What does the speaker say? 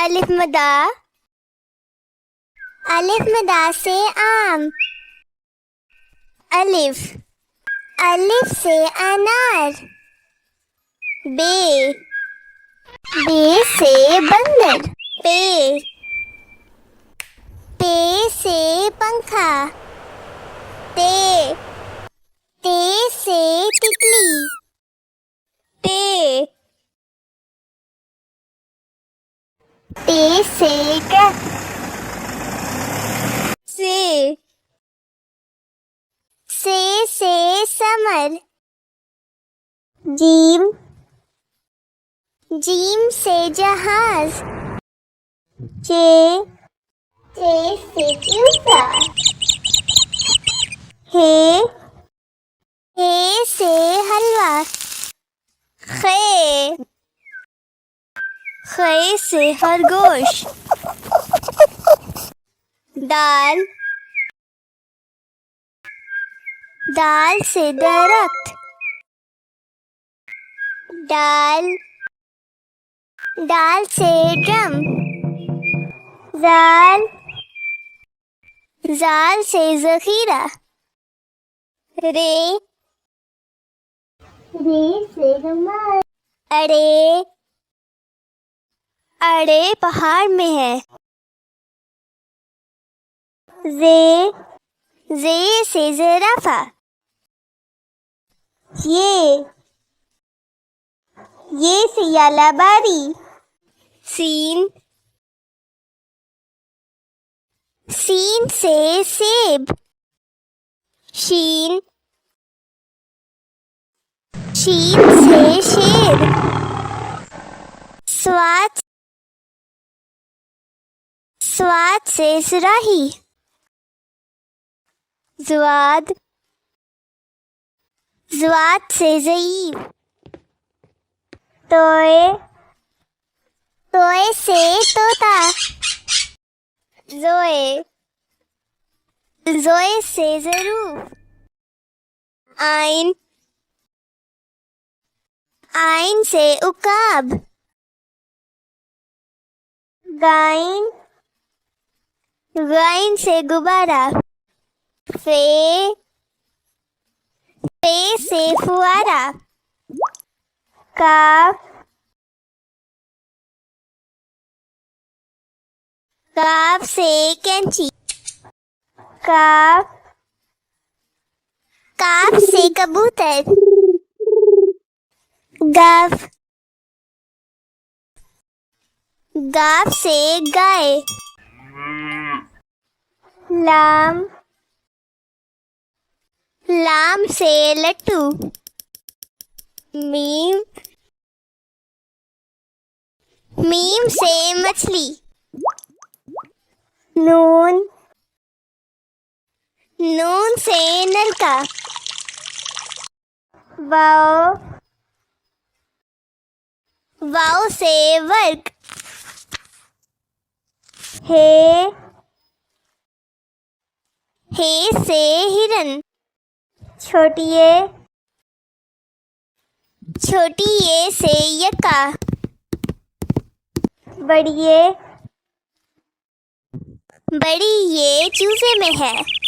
अलिफ मदा, अलिफ मदा से आम। अलिफ, अलिफ से अनार। बे, बे से बंदर। पे, पे से पंखा। ते, ते से तितली। ते, ते से ट्रक। से, से समर। जीम, जीम से जहाज। चे, चे से चूसा। हे, हे से हलवा। खे, खे से खरगोश। दाल, दाल से दरख्त। दाल, दाल से ड्रम। जाल, जाल से जखीरा। रे, रे से रुमाल। अड़े, अड़े पहाड़ में है। जे, जे से ज़राफ़ा। ये से यालाबारी। सीन, सीन से सेब। शीन, शीन से शेर। स्वाद, स्वाद से सुराही। ज़ुआद, ज़ुआद से ज़ईफ़। तोए, तोए से तोता। ज़ोए, ज़ोए से ज़रूफ। आइन, आइन से उकाब। गाइन, गाइन से गुब्बारा। फे, फे से फुआरा। काफ, काफ से कैंची। काफ, काफ से कबूतर। गाफ, गाफ से गाय। लाम, लाम से लट्टू। मीम, मीम से मछली। नून, नून से नलका। वाओ, वाओ से वर्क। हे, हे से हिरन। छोटी ए, छोटी ए से यक्का। बड़ी ए, बड़ी ये चूजे में है।